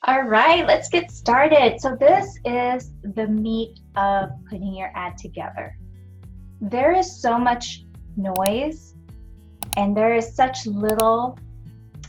All right, let's get started. So this is the meat of putting your ad together. There is so much noise and there is such little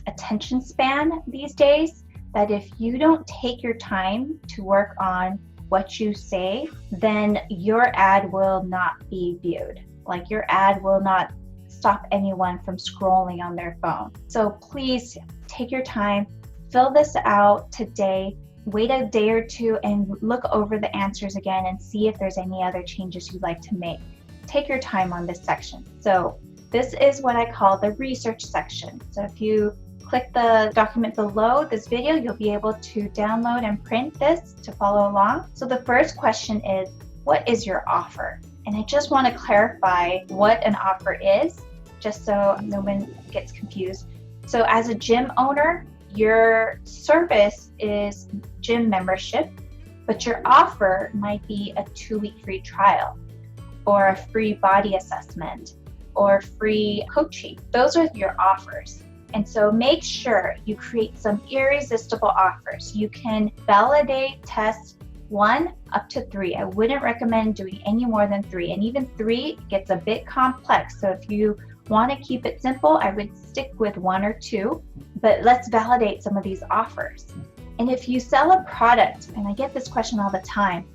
attention span these days that if you don't take your time to work on what you say, then your ad will not be viewed. Like your ad will not stop anyone from scrolling on their phone. So please take your time, fill this out today, wait a day or two and look over the answers again and see if there's any other changes you'd like to make. Take your time on this section. So this is what I call the research section. So if you click the document below this video, you'll be able to download and print this to follow along. So the first question is, what is your offer? And I just want to clarify what an offer is, just so no one gets confused. So as a gym owner, your service is gym membership, but your offer might be a 2-week free trial or a free body assessment or free coaching. Those are your offers. And so make sure you create some irresistible offers. You can validate, test 1 up to 3. I wouldn't recommend doing any more than 3. And even 3 gets a bit complex. So if you want to keep it simple, I would stick with 1 or 2. But let's validate some of these offers. And if you sell a product, and I get this question all the time,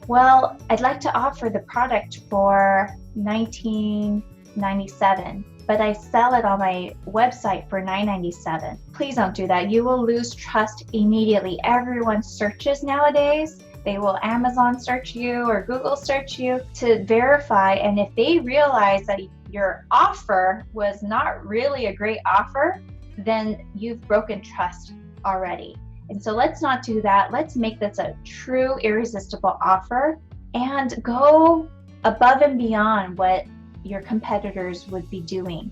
well, I'd like to offer the product for $19.97. but I sell it on my website for $9.97. Please don't do that. You will lose trust immediately. Everyone searches nowadays. They will Amazon search you or Google search you to verify. And if they realize that your offer was not really a great offer, then you've broken trust already. And so let's not do that. Let's make this a true irresistible offer and go above and beyond what your competitors would be doing.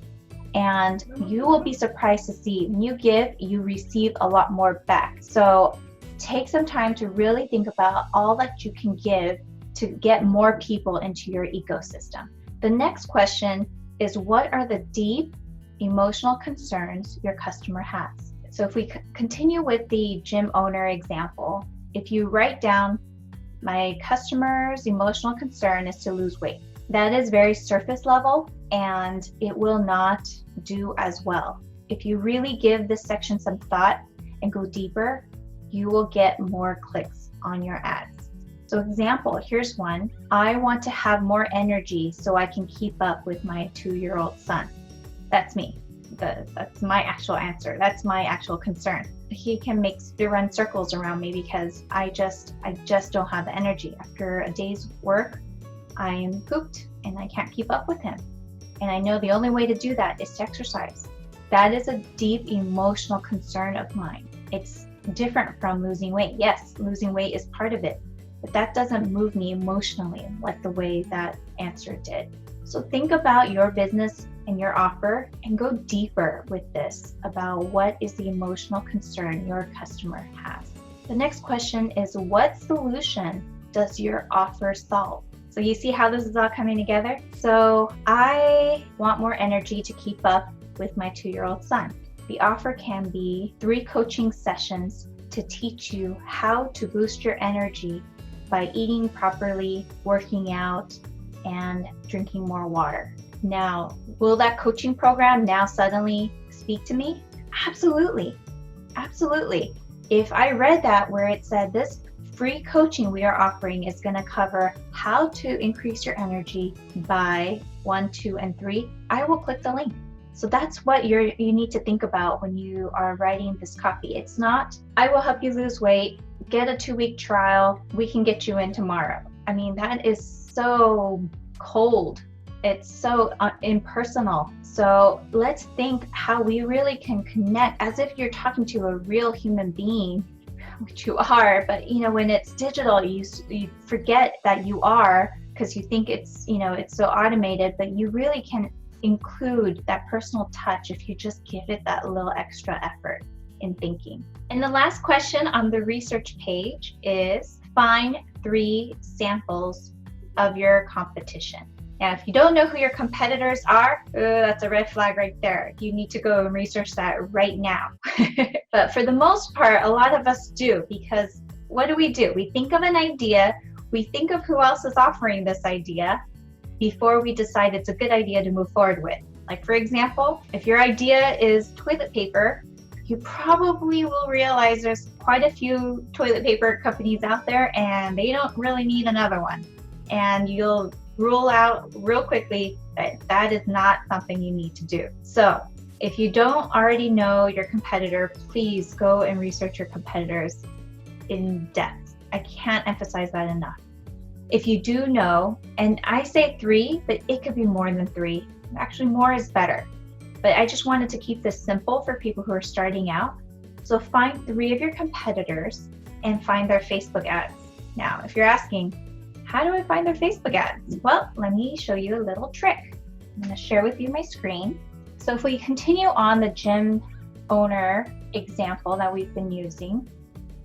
And you will be surprised to see when you give, you receive a lot more back. So take some time to really think about all that you can give to get more people into your ecosystem. The next question is, what are the deep emotional concerns your customer has? So if we continue with the gym owner example, if you write down, my customer's emotional concern is to lose weight. That is very surface level and it will not do as well. If you really give this section some thought and go deeper, you will get more clicks on your ads. So example, here's one. I want to have more energy so I can keep up with my 2-year-old son. That's me. That's my actual answer. That's my actual concern. He can run circles around me because I just don't have the energy. After a day's work, I'm pooped and I can't keep up with him. And I know the only way to do that is to exercise. That is a deep emotional concern of mine. It's different from losing weight. Yes, losing weight is part of it, but that doesn't move me emotionally like the way that answer did. So think about your business and your offer and go deeper with this about what is the emotional concern your customer has. The next question is, what solution does your offer solve? So you see how this is all coming together? So I want more energy to keep up with my 2-year-old son. The offer can be 3 coaching sessions to teach you how to boost your energy by eating properly, working out, and drinking more water. Now, will that coaching program now suddenly speak to me? Absolutely. Absolutely. If I read that where it said this free coaching we are offering is going to cover how to increase your energy by 1, 2, and 3, I will click the link. So that's what you need to think about when you are writing this copy. It's not, I will help you lose weight, get a 2-week trial, we can get you in tomorrow. I mean, that is so cold. It's so impersonal. So let's think how we really can connect as if you're talking to a real human being, which you are, but when it's digital, you forget that you are because you think it's so automated, but you really can include that personal touch if you just give it that little extra effort in thinking. And the last question on the research page is, find 3 samples of your competition. Now, if you don't know who your competitors are, that's a red flag right there. You need to go and research that right now. But for the most part, a lot of us do, because what do? We think of an idea, we think of who else is offering this idea before we decide it's a good idea to move forward with. Like, for example, if your idea is toilet paper, you probably will realize there's quite a few toilet paper companies out there and they don't really need another one. And you'll rule out real quickly that that is not something you need to do. So if you don't already know your competitor, please go and research your competitors in depth. I can't emphasize that enough. If you do know, and I say 3, but it could be more than 3. Actually, more is better. But I just wanted to keep this simple for people who are starting out. So find 3 of your competitors and find their Facebook ads. Now, if you're asking, how do I find their Facebook ads? Well, let me show you a little trick. I'm going to share with you my screen. So if we continue on the gym owner example that we've been using,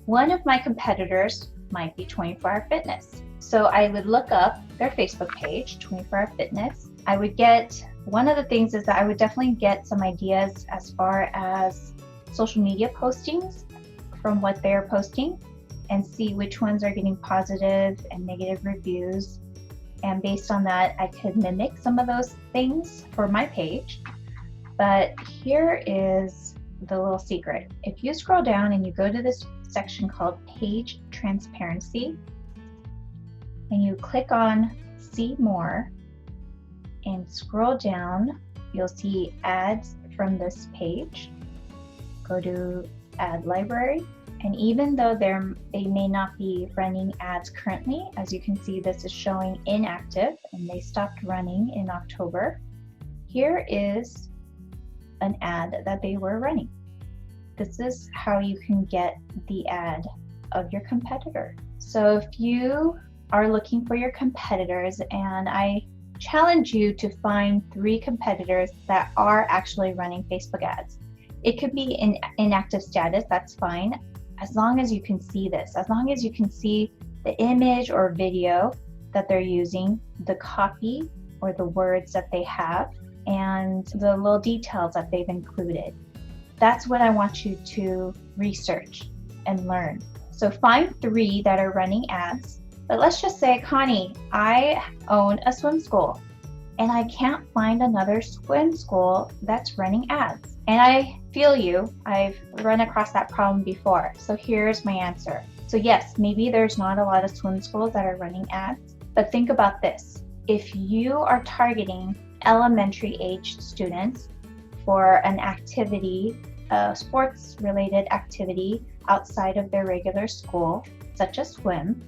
one of my competitors might be 24-Hour Fitness. So I would look up their Facebook page, 24-Hour Fitness. I would get, one of the things is that I would definitely get some ideas as far as social media postings from what they're posting and see which ones are getting positive and negative reviews. And based on that, I could mimic some of those things for my page. But here is the little secret. If you scroll down and you go to this section called Page Transparency, and you click on See More and scroll down, you'll see ads from this page. Go to Ad Library, and even though they may not be running ads currently, as you can see, this is showing inactive and they stopped running in October. Here is an ad that they were running. This is how you can get the ad of your competitor. So if you are looking for your competitors, and I challenge you to find 3 competitors that are actually running Facebook ads. It could be in inactive status, that's fine, as long as you can see this, as long as you can see the image or video that they're using, the copy or the words that they have, and the little details that they've included. That's what I want you to research and learn. So find 3 that are running ads. But let's just say, Connie, I own a swim school and I can't find another swim school that's running ads. And I feel you, I've run across that problem before. So here's my answer. So yes, maybe there's not a lot of swim schools that are running ads, but think about this. If you are targeting elementary age students for an activity, a sports related activity outside of their regular school, such as swim,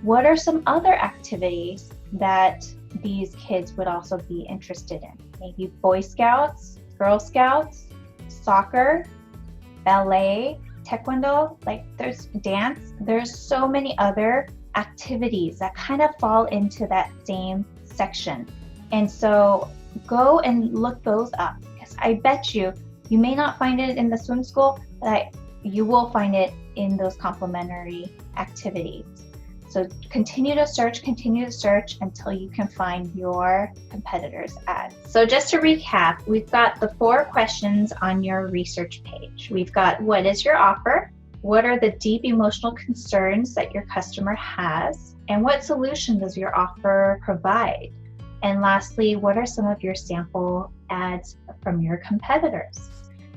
what are some other activities that these kids would also be interested in? Maybe Boy Scouts, Girl Scouts, soccer, ballet, taekwondo, like there's dance. There's so many other activities that kind of fall into that same section. And so go and look those up, because I bet you may not find it in the swim school, but you will find it in those complementary activities. So continue to search until you can find your competitors' ads. So just to recap, we've got the 4 questions on your research page. We've got, what is your offer? What are the deep emotional concerns that your customer has? And what solution does your offer provide? And lastly, what are some of your sample ads from your competitors?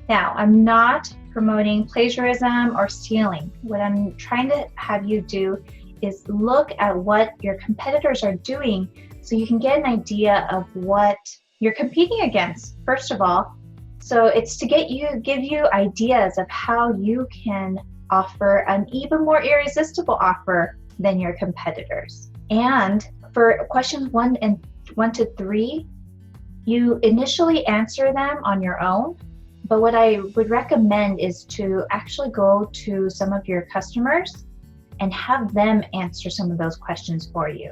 Now, I'm not promoting plagiarism or stealing. What I'm trying to have you do is look at what your competitors are doing so you can get an idea of what you're competing against, first of all. So it's to give you ideas of how you can offer an even more irresistible offer than your competitors. And for questions 1 to 3, you initially answer them on your own. But what I would recommend is to actually go to some of your customers and have them answer some of those questions for you.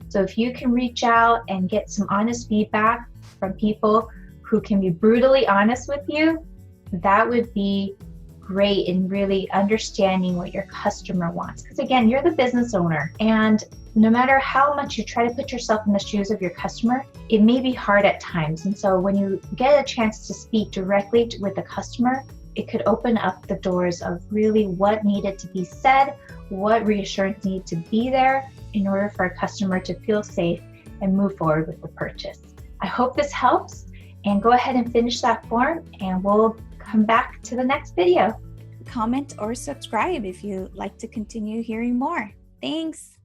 So if you can reach out and get some honest feedback from people who can be brutally honest with you, that would be great in really understanding what your customer wants. Because again, you're the business owner, and no matter how much you try to put yourself in the shoes of your customer, it may be hard at times. And so when you get a chance to speak directly with the customer, it could open up the doors of really what needed to be said, what reassurance needed to be there in order for a customer to feel safe and move forward with the purchase. I hope this helps, and go ahead and finish that form and we'll come back to the next video. Comment or subscribe if you'd like to continue hearing more. Thanks.